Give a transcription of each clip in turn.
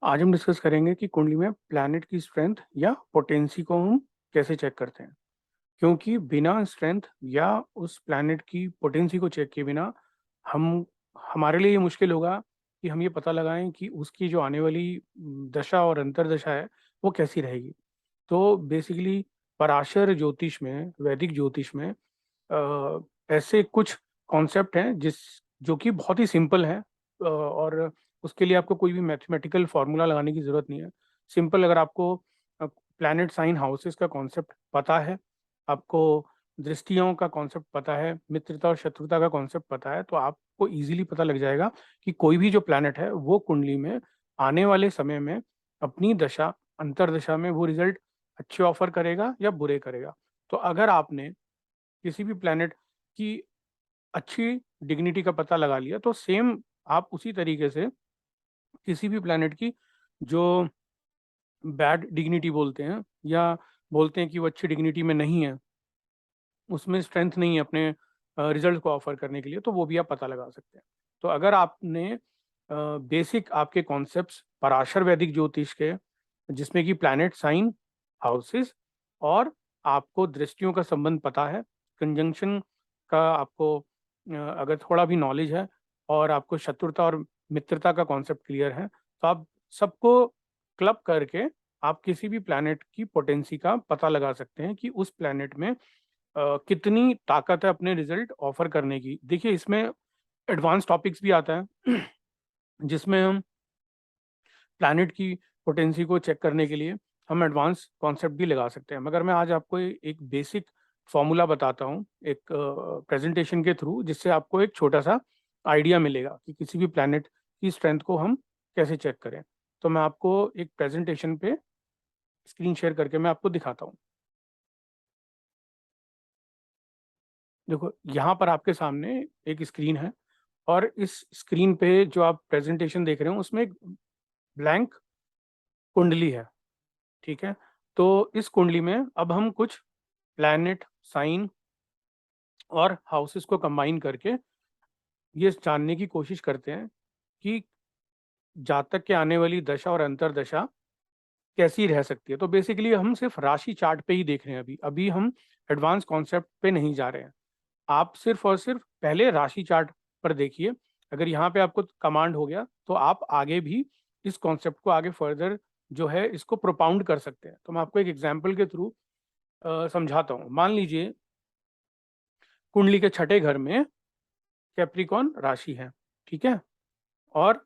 आज हम डिस्कस करेंगे कि कुंडली में प्लैनेट की स्ट्रेंथ या पोटेंसी को हम कैसे चेक करते हैं। क्योंकि बिना स्ट्रेंथ या उस प्लैनेट की पोटेंसी को चेक किए बिना हम हमारे लिए ये मुश्किल होगा कि हम ये पता लगाएं कि उसकी जो आने वाली दशा और अंतर्दशा है वो कैसी रहेगी। तो बेसिकली पराशर ज्योतिष में, वैदिक ज्योतिष में ऐसे कुछ कॉन्सेप्ट हैं जो कि बहुत ही सिंपल हैं, और उसके लिए आपको कोई भी मैथमेटिकल फार्मूला लगाने की जरूरत नहीं है। सिंपल, अगर आपको प्लैनेट साइन हाउसेस का कॉन्सेप्ट पता है, आपको दृष्टियों का कॉन्सेप्ट पता है, मित्रता और शत्रुता का कॉन्सेप्ट पता है, तो आपको इजीली पता लग जाएगा कि कोई भी जो प्लैनेट है वो कुंडली में आने वाले समय में अपनी दशा अंतर्दशा में वो रिजल्ट अच्छे ऑफर करेगा या बुरे करेगा। तो अगर आपने किसी भी प्लैनेट की अच्छी डिग्निटी का पता लगा लिया, तो सेम आप उसी तरीके से किसी भी प्लैनेट की जो बैड डिग्निटी बोलते हैं, या बोलते हैं कि वो अच्छी डिग्निटी में नहीं है, उसमें स्ट्रेंथ नहीं है अपने रिजल्ट को ऑफर करने के लिए, तो वो भी आप पता लगा सकते हैं। तो अगर आपने बेसिक आपके कॉन्सेप्ट्स पराशर वैदिक ज्योतिष के, जिसमें कि प्लैनेट साइन हाउसेस और आपको दृष्टियों का संबंध पता है, कंजंक्शन का आपको अगर थोड़ा भी नॉलेज है, और आपको शत्रुता और मित्रता का कॉन्सेप्ट क्लियर है, तो आप सबको क्लब करके आप किसी भी प्लैनेट की पोटेंसी का पता लगा सकते हैं कि उस प्लैनेट में कितनी ताकत है अपने रिजल्ट ऑफर करने की। देखिए, इसमें एडवांस टॉपिक्स भी आता है जिसमें हम प्लैनेट की पोटेंसी को चेक करने के लिए हम एडवांस कॉन्सेप्ट भी लगा सकते हैं, मगर मैं आज आपको एक बेसिक फॉर्मूला बताता हूँ एक प्रेजेंटेशन के थ्रू, जिससे आपको एक छोटा सा आइडिया मिलेगा कि किसी भी प्लैनेट की स्ट्रेंथ को हम कैसे चेक करें। तो मैं आपको एक प्रेजेंटेशन पे स्क्रीन शेयर करके मैं आपको दिखाता हूँ। देखो, यहाँ पर आपके सामने एक स्क्रीन है, और इस स्क्रीन पे जो आप प्रेजेंटेशन देख रहे हो उसमें एक ब्लैंक कुंडली है। ठीक है, तो इस कुंडली में अब हम कुछ प्लैनेट साइन और हाउसेस को कंबाइन करके ये जानने की कोशिश करते हैं कि जातक के आने वाली दशा और अंतर्दशा कैसी रह सकती है। तो बेसिकली हम सिर्फ राशि चार्ट पे ही देख रहे हैं, अभी अभी हम एडवांस कॉन्सेप्ट पे नहीं जा रहे हैं। आप सिर्फ और सिर्फ पहले राशि चार्ट पर देखिए। अगर यहाँ पे आपको कमांड हो गया, तो आप आगे भी इस कॉन्सेप्ट को आगे फर्दर जो है इसको प्रोपाउंड कर सकते हैं। तो मैं आपको एक एग्जांपल के थ्रू समझाता हूँ। मान लीजिए कुंडली के छठे घर में कैप्रिकॉन राशि है, ठीक है, और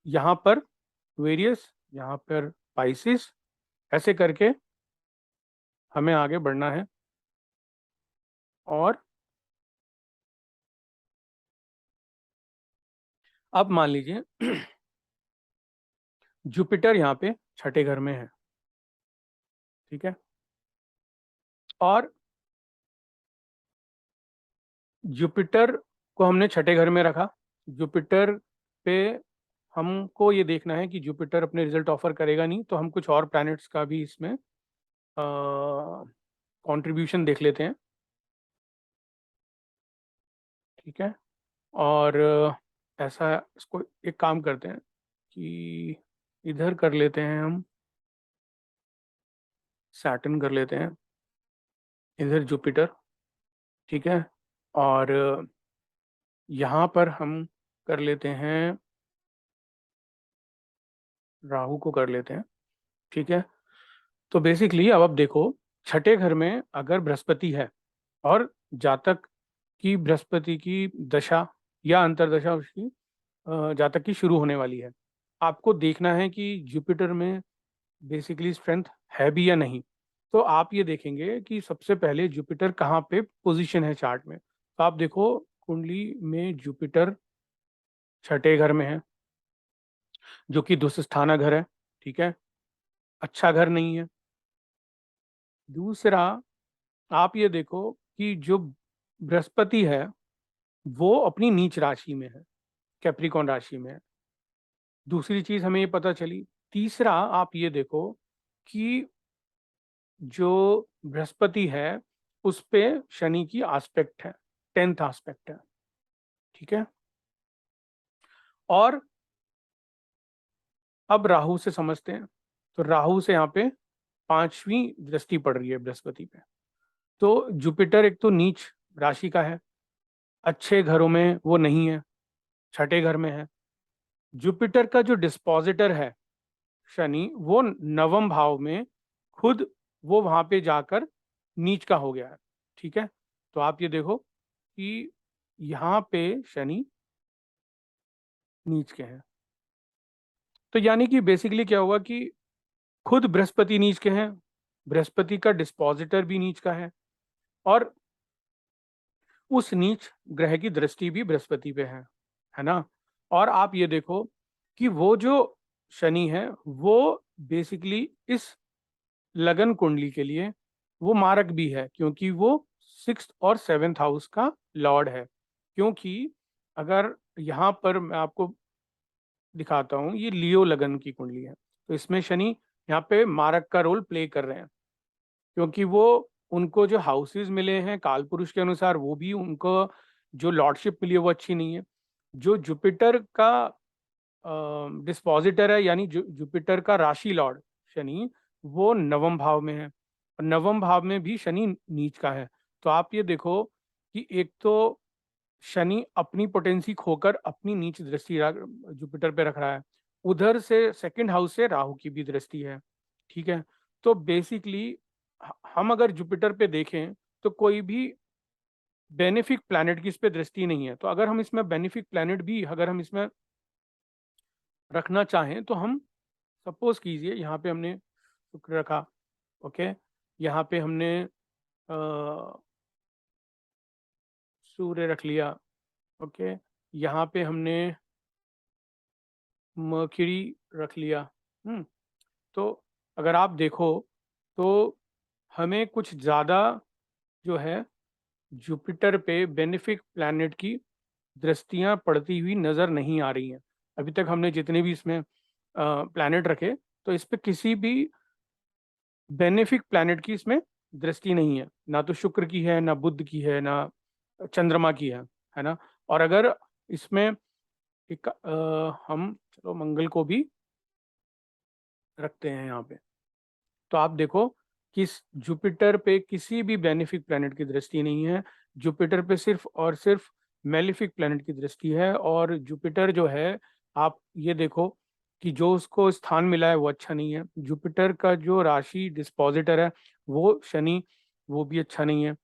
यहाँ पर वेरियस, यहाँ पर पाइसिस, ऐसे करके हमें आगे बढ़ना है। और अब मान लीजिए जुपिटर यहाँ पे छठे घर में है, ठीक है, और जुपिटर को हमने छठे घर में रखा। जुपिटर पे हमको ये देखना है कि जुपिटर अपने रिजल्ट ऑफर करेगा नहीं, तो हम कुछ और प्लैनेट्स का भी इसमें कंट्रीब्यूशन देख लेते हैं, ठीक है। और ऐसा, इसको एक काम करते हैं कि इधर कर लेते हैं, हम सैटर्न कर लेते हैं, इधर जुपिटर, ठीक है, और यहाँ पर हम कर लेते हैं, राहु को कर लेते हैं, ठीक है। तो बेसिकली अब आप देखो, छठे घर में अगर बृहस्पति है और जातक की बृहस्पति की दशा या अंतर्दशा उसकी जातक की शुरू होने वाली है, आपको देखना है कि जुपिटर में बेसिकली स्ट्रेंथ है भी या नहीं। तो आप ये देखेंगे कि सबसे पहले जुपिटर कहाँ पे पोजीशन है चार्ट में। तो आप देखो, कुंडली में जुपिटर छठे घर में है, जो कि दुस्स्थाना घर है, ठीक है, अच्छा घर नहीं है। दूसरा, आप ये देखो कि जो बृहस्पति है वो अपनी नीच राशि में है, कैप्रिकॉन राशि में है। दूसरी चीज हमें ये पता चली। तीसरा, आप ये देखो कि जो बृहस्पति है उस पे शनि की आस्पेक्ट है, 10th आस्पेक्ट है, ठीक है। और अब राहु से समझते हैं। तो राहु से यहाँ पे 5वीं दृष्टि पड़ रही है बृहस्पति पे। तो जुपिटर एक तो नीच राशि का है, अच्छे घरों में वो नहीं है, छठे घर में है। जुपिटर का जो डिस्पोजिटर है शनि, वो नवम भाव में खुद वो वहां पे जाकर नीच का हो गया है। ठीक है, तो आप ये देखो कि यहाँ पे शनि नीच के हैं। तो यानी कि बेसिकली क्या हुआ कि खुद बृहस्पति नीच के हैं, बृहस्पति का डिस्पोजिटर भी नीच का और उस नीच ग्रह की दृष्टि भी बृहस्पति पे है ना। और आप ये देखो कि वो जो शनि है वो बेसिकली इस लगन कुंडली के लिए वो मारक भी है, क्योंकि वो 6th और 7th हाउस का लॉर्ड है। क्योंकि अगर यहाँ पर मैं आपको दिखाता हूँ, ये लियो लगन की कुंडली है, तो इसमें शनि यहाँ पे मारक का रोल प्ले कर रहे हैं, क्योंकि वो उनको जो हाउसेस मिले हैं काल पुरुष के अनुसार, वो भी उनको जो लॉर्डशिप मिली है वो अच्छी नहीं है। जो जुपिटर का डिस्पोजिटर है, यानी जुपिटर का राशि लॉर्ड शनि, वो नवम भाव में है, और नवम भाव में भी शनि नीच का है। तो आप ये देखो कि एक तो शनि अपनी पोटेंसी खोकर अपनी नीच दृष्टि जुपिटर पे रख रहा है, उधर से सेकंड हाउस से राहु की भी दृष्टि है। ठीक है, तो बेसिकली हम अगर जुपिटर पे देखें तो कोई भी बेनिफिक प्लैनेट की इस पे दृष्टि नहीं है। तो अगर हम इसमें बेनिफिक प्लैनेट भी अगर हम इसमें रखना चाहें तो हम सपोज कीजिए यहाँ पे हमने शुक्र रखा, ओके, यहाँ पे हमने सूर्य रख लिया, ओके, यहाँ पे हमने मर्क्यूरी रख लिया। तो अगर आप देखो तो हमें कुछ ज़्यादा जो है जुपिटर पे बेनिफिक प्लैनेट की दृष्टियां पड़ती हुई नज़र नहीं आ रही हैं। अभी तक हमने जितने भी इसमें प्लैनेट रखे, तो इस पे किसी भी बेनिफिक प्लैनेट की इसमें दृष्टि नहीं है, ना तो शुक्र की है, ना बुध की है, ना चंद्रमा की है ना। और अगर इसमें एक हम चलो मंगल को भी रखते हैं यहाँ पे, तो आप देखो कि जुपिटर पे किसी भी बेनिफिक प्लैनेट की दृष्टि नहीं है। जुपिटर पे सिर्फ और सिर्फ मेलिफिक प्लैनेट की दृष्टि है। और जुपिटर जो है, आप ये देखो कि जो उसको स्थान मिला है वो अच्छा नहीं है। जुपिटर का जो राशि डिस्पोजिटर है वो शनि, वो भी अच्छा नहीं है।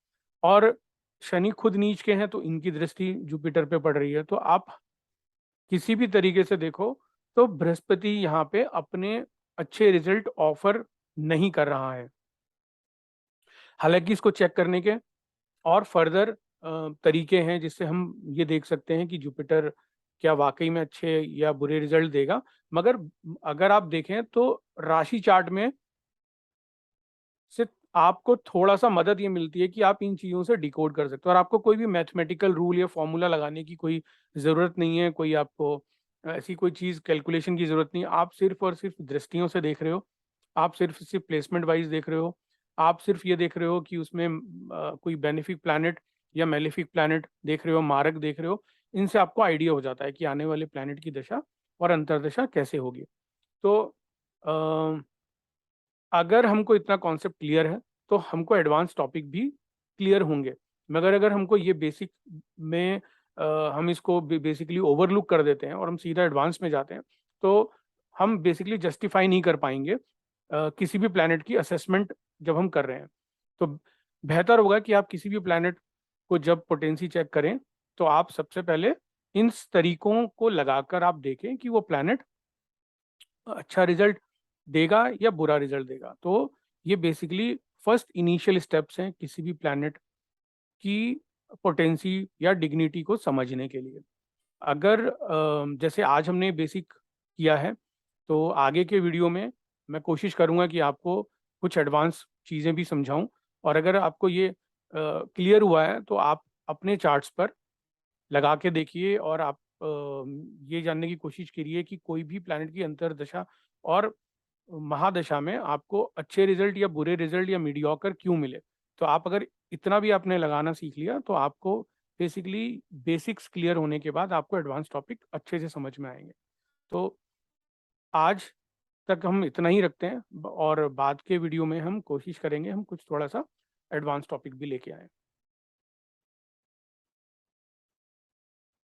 और शनि खुद नीच के हैं, तो इनकी दृष्टि जुपिटर पे पड़ रही है। तो आप किसी भी तरीके से देखो तो बृहस्पति यहाँ पे अपने अच्छे रिजल्ट ऑफर नहीं कर रहा है। हालांकि इसको चेक करने के और फर्दर तरीके हैं जिससे हम ये देख सकते हैं कि जुपिटर क्या वाकई में अच्छे या बुरे रिजल्ट देगा। मगर अगर आप देखें तो राशि चार्ट में से आपको थोड़ा सा मदद ये मिलती है कि आप इन चीज़ों से डिकोड कर सकते हो, और आपको कोई भी मैथमेटिकल रूल या फॉर्मूला लगाने की कोई ज़रूरत नहीं है, कोई आपको ऐसी कोई चीज़ कैलकुलेशन की ज़रूरत नहीं है। आप सिर्फ और सिर्फ दृष्टियों से देख रहे हो, आप सिर्फ सिर्फ प्लेसमेंट वाइज देख रहे हो, आप सिर्फ ये देख रहे हो कि उसमें कोई बेनिफिक प्लैनेट या मेलिफिक प्लैनेट देख रहे हो, मारक देख रहे हो। इनसे आपको आइडिया हो जाता है कि आने वाले प्लैनेट की दशा और अंतर्दशा कैसे होगी। तो अगर हमको इतना कॉन्सेप्ट क्लियर है तो हमको एडवांस टॉपिक भी क्लियर होंगे। मगर अगर हमको ये बेसिक में हम इसको बेसिकली ओवरलुक कर देते हैं और हम सीधा एडवांस में जाते हैं, तो हम बेसिकली जस्टिफाई नहीं कर पाएंगे किसी भी प्लैनेट की असेसमेंट जब हम कर रहे हैं। तो बेहतर होगा कि आप किसी भी प्लैनेट को जब पोटेंसी चेक करें तो आप सबसे पहले इन तरीकों को लगाकर आप देखें कि वो प्लैनेट अच्छा रिजल्ट देगा या बुरा रिजल्ट देगा। तो ये बेसिकली फर्स्ट इनिशियल स्टेप्स हैं किसी भी प्लैनेट की पोटेंसी या डिग्निटी को समझने के लिए। अगर जैसे आज हमने बेसिक किया है, तो आगे के वीडियो में मैं कोशिश करूंगा कि आपको कुछ एडवांस चीज़ें भी समझाऊं। और अगर आपको ये क्लियर हुआ है तो आप अपने चार्ट्स पर लगा के देखिए और आप ये जानने की कोशिश करिए कि कोई भी प्लैनेट की अंतर्दशा और महादशा में आपको अच्छे रिजल्ट या बुरे रिजल्ट या मीडियोकर क्यों मिले। तो आप अगर इतना भी आपने लगाना सीख लिया तो आपको बेसिकली बेसिक्स क्लियर होने के बाद आपको एडवांस टॉपिक अच्छे से समझ में आएंगे। तो आज तक हम इतना ही रखते हैं और बाद के वीडियो में हम कोशिश करेंगे हम कुछ थोड़ा सा एडवांस टॉपिक भी लेके आए।